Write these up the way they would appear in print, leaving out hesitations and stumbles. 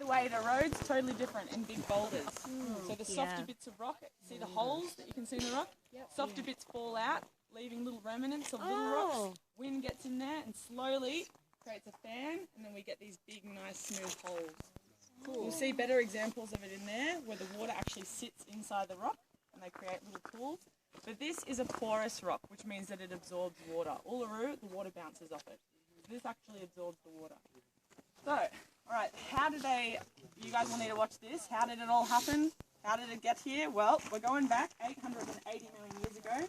way it erodes, totally different in big boulders. So the softer bits of rock, see the holes that you can see in the rock? Softer bits fall out, leaving little remnants of little rocks. Wind gets in there and slowly creates a fan, and then we get these big, nice, smooth holes. You'll see better examples of it in there, where the water actually sits inside the rock, and they create little pools. But this is a porous rock, which means that it absorbs water. Uluru, the water bounces off it. This actually absorbs the water. So, alright, you guys will need to watch this. How did it all happen? How did it get here? Well, we're going back 880 million years ago.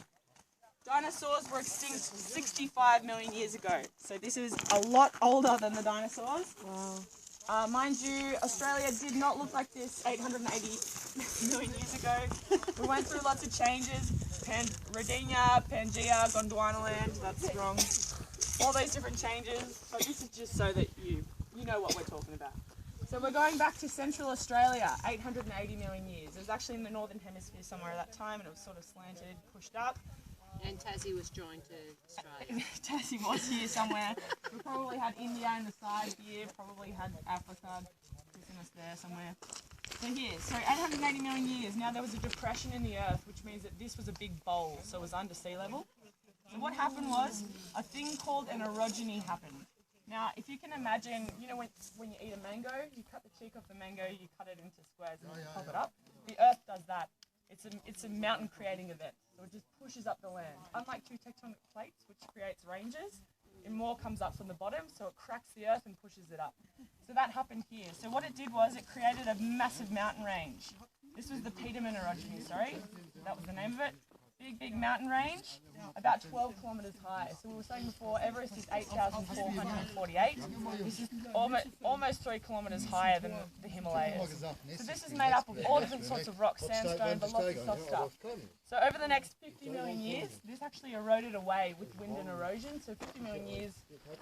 Dinosaurs were extinct 65 million years ago. So this is a lot older than the dinosaurs. Wow. Mind you, Australia did not look like this 880 million years ago. We went through lots of changes. Rodinia, Pangea, Gondwanaland, that's wrong. All those different changes. But this is just so that you know what we're talking about. So we're going back to Central Australia, 880 million years. It was actually in the Northern Hemisphere somewhere at that time, and it was sort of slanted, pushed up. And Tassie was joined to Australia. Tassie was here somewhere. We probably had India in the side here, probably had Africa, business there somewhere. So here, so 880 million years. Now there was a depression in the Earth, which means that this was a big bowl, so it was under sea level. So what happened was, a thing called an orogeny happened. Now, if you can imagine, you know when you eat a mango, you cut the cheek off the mango, you cut it into squares and you pop it up. The Earth does that. It's a mountain creating event. So it just pushes up the land. Unlike two tectonic plates, which creates ranges, and more comes up from the bottom, so it cracks the Earth and pushes it up. So that happened here. So what it did was it created a massive mountain range. This was the Peterman orogeny, sorry. That was the name of it. Big mountain range, about 12 kilometres high. So we were saying before, Everest is 8,448. This is almost 3 kilometres higher than the Himalayas. So this is made up of all different sorts of rocks, sandstone, but lots of soft stuff. So over the next 50 million years, this actually eroded away with wind and erosion. So 50 million years,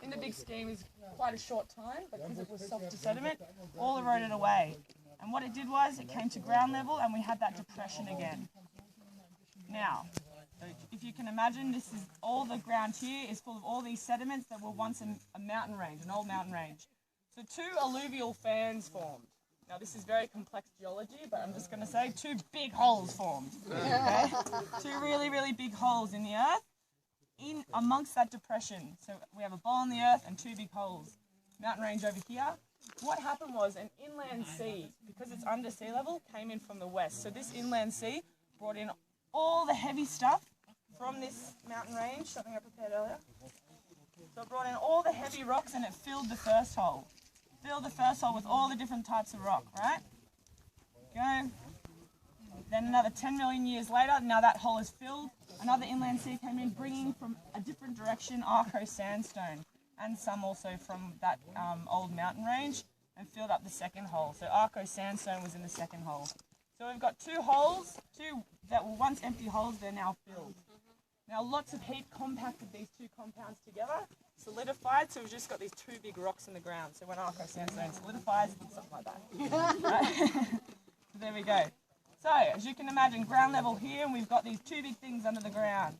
in the big scheme, is quite a short time, but because it was softer sediment, all eroded away. And what it did was, it came to ground level and we had that depression again. Now, if you can imagine, this is all the ground here is full of all these sediments that were once a mountain range, an old mountain range. So two alluvial fans formed. Now this is very complex geology, but I'm just going to say two big holes formed. Okay? Two really, really big holes in the earth, in amongst that depression. So we have a bowl in the earth and two big holes. Mountain range over here. What happened was an inland sea, because it's under sea level, came in from the west. So this inland sea brought in all the heavy stuff from this mountain range, something I prepared earlier. So it brought in all the heavy rocks and it filled the first hole. Filled the first hole with all the different types of rock, right? Go. Then another 10 million years later, now that hole is filled. Another inland sea came in, bringing from a different direction Arco sandstone, and some also from that old mountain range, and filled up the second hole. So Arco sandstone was in the second hole. So we've got two holes, two that were once empty holes, they're now filled. Now lots of heat compacted these two compounds together, solidified, so we've just got these two big rocks in the ground. So when Arco sandstone solidifies, it looks something like that. Right? So there we go. So as you can imagine, ground level here, and we've got these two big things under the ground.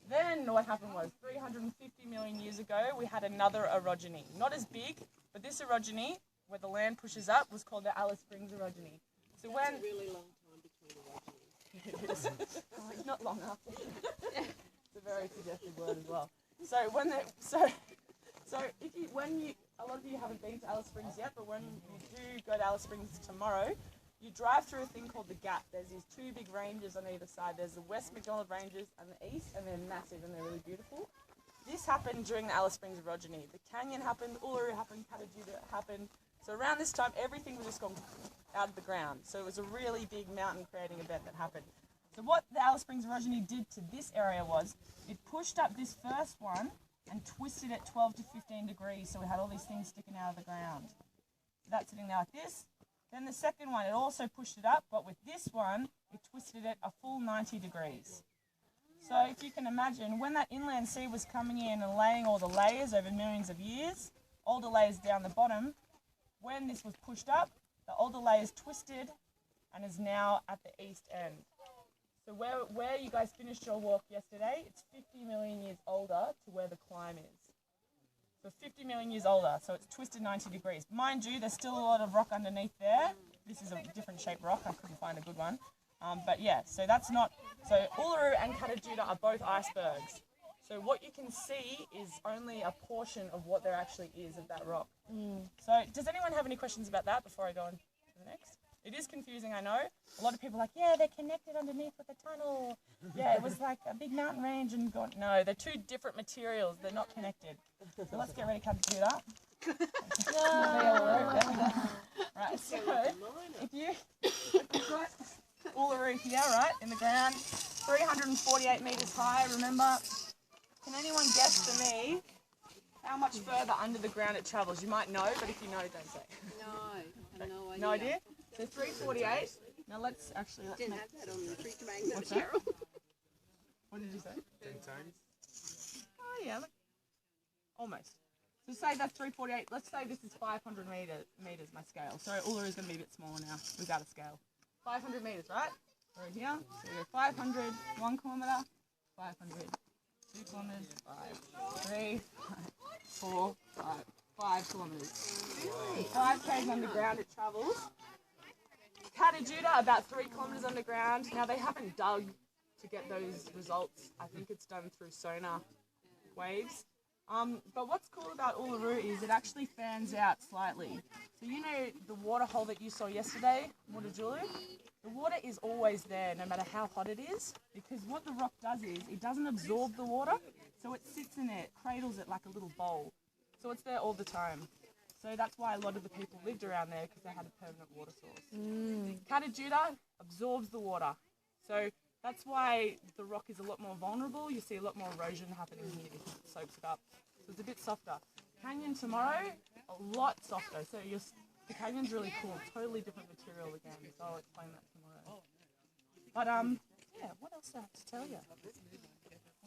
Then what happened was 350 million years ago, we had another orogeny. Not as big, but this orogeny, where the land pushes up, was called the Alice Springs orogeny. So when a really long time between orogenies. It's not long enough. It's a very suggestive word as well. So a lot of you haven't been to Alice Springs yet, but when you do go to Alice Springs tomorrow, you drive through a thing called the Gap. There's these two big ranges on either side. There's the West McDonald Ranges and the East, and they're massive and they're really beautiful. This happened during the Alice Springs orogeny. The canyon happened, Uluru happened, Kata happened. So around this time, everything was just gone out of the ground. So it was a really big mountain creating event that happened. So what the Alice Springs orogeny did to this area was, it pushed up this first one and twisted it 12 to 15 degrees. So we had all these things sticking out of the ground. So that's sitting there like this. Then the second one, it also pushed it up, but with this one, it twisted it a full 90 degrees. So if you can imagine, when that inland sea was coming in and laying all the layers over millions of years, all the layers down the bottom, when this was pushed up, the older layers twisted and is now at the east end. So where you guys finished your walk yesterday, it's 50 million years older to where the climb is. So 50 million years older, so it's twisted 90 degrees. Mind you, there's still a lot of rock underneath there. This is a different shaped rock. I couldn't find a good one. But yeah, so that's not... So Uluru and Kata are both icebergs. So what you can see is only a portion of what there actually is of that rock. So does anyone have any questions about that before I go on to the next? It is confusing, I know. A lot of people are like, yeah, they're connected underneath with a tunnel. Yeah, it was like a big mountain range and gone. No, they're two different materials. They're not connected. So let's get ready to do that. Right, so if you've got Uluru here, right, in the ground, 348 metres high, remember. Can anyone guess for me how much further under the ground it travels? You might know, but if you know, don't say. No, I have no idea. No idea? So 348. Now let's Didn't have that on the free magnet What's that? material. What did you say? 10 times. Oh yeah, almost. So say that's 348. Let's say this is 500 meters, my scale. Sorry, Uluru is going to be a bit smaller now. We've got a scale. 500 meters, right? We're here. So we go 500, 1 kilometer, 500, 2 kilometers, 5, 3, 4, 5 kilometers. 5 k's underground it travels. Kata about 3 kilometers underground. Now they haven't dug to get those results. I think it's done through sonar waves. But what's cool about Uluru is it actually fans out slightly. So you know the water hole that you saw yesterday, Uluru? The water is always there no matter how hot it is, because what the rock does is it doesn't absorb the water, so it sits in it, cradles it like a little bowl. So it's there all the time. So that's why a lot of the people lived around there, because they had a permanent water source. Kata absorbs the water. So that's why the rock is a lot more vulnerable. You see a lot more erosion happening here because it soaks it up. So it's a bit softer. Canyon tomorrow, a lot softer. So the canyon's really cool. Totally different material again. So I'll explain that tomorrow. But yeah, what else do I have to tell you?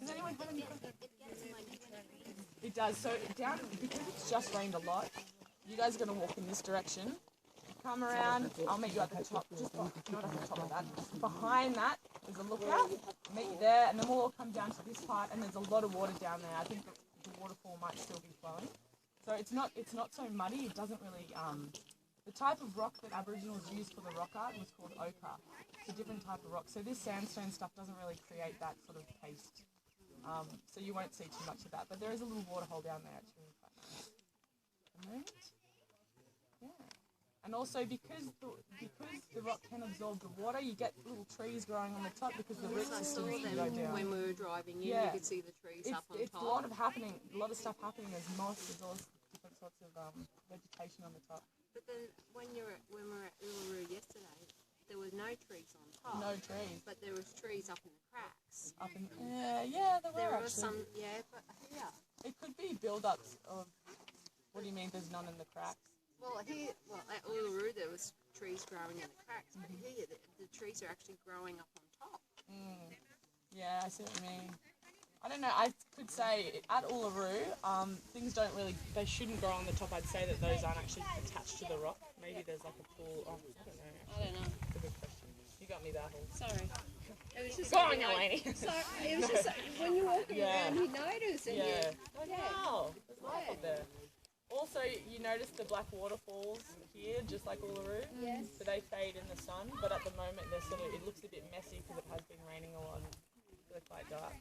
Does anyone have any questions? It does. So down, because it's just rained a lot, you guys are going to walk in this direction. Come around, I'll meet you at the top, just not at the top of that. Behind that is a lookout, I'll meet you there, and then we'll all come down to this part, and there's a lot of water down there. I think the waterfall might still be flowing. So it's not so muddy, it doesn't really, the type of rock that Aboriginals used for the rock art was called ochre. It's a different type of rock. So this sandstone stuff doesn't really create that sort of paste. So you won't see too much of that, but there is a little waterhole down there, actually, quite nice. At the moment, yeah. And also because the rock can absorb the water, you get little trees growing on the top because the root systems can go down. When we were driving in, you could see the trees up on top. It's a lot of stuff happening. There's moss, there's all different sorts of vegetation on the top. But then when we were at Uluru yesterday, there was no trees on top. No trees. But there was trees up in the cracks. Up in yeah, there were was actually. some, but here. It could be build-ups of. What do you mean? There's none in the cracks? Well, at Uluru there was trees growing in the cracks, but here the trees are actually growing up on top. Yeah, I see what you mean. I don't know, I could say at Uluru, they shouldn't grow on the top. I'd say that those aren't actually attached to the rock. Maybe there's like a pool, I don't know. I don't know. That's a good question. You got me that whole. Sorry. It was just Go on, Eleni. It was just when you walk around, you notice. And Wow, there's life up there. Also, you notice the black waterfalls here, just like Uluru. Yes. So they fade in the sun, but at the moment it looks a bit messy because it has been raining a lot. They're quite dark.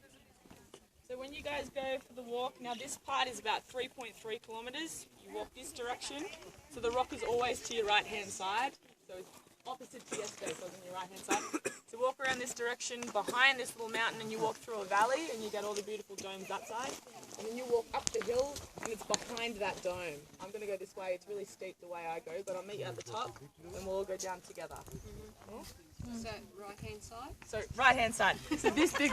So when you guys go for the walk, now this part is about 3.3 kilometres. You walk this direction, so the rock is always to your right hand side. So it's opposite to yesterday, so it's on your right hand side. So walk around this direction behind this little mountain and you walk through a valley and you get all the beautiful domes that side. And then you walk up the hill and it's behind that dome. I'm going to go this way, it's really steep the way I go, but I'll meet you at the top and we'll all go down together. So right hand side? So right hand side. So this big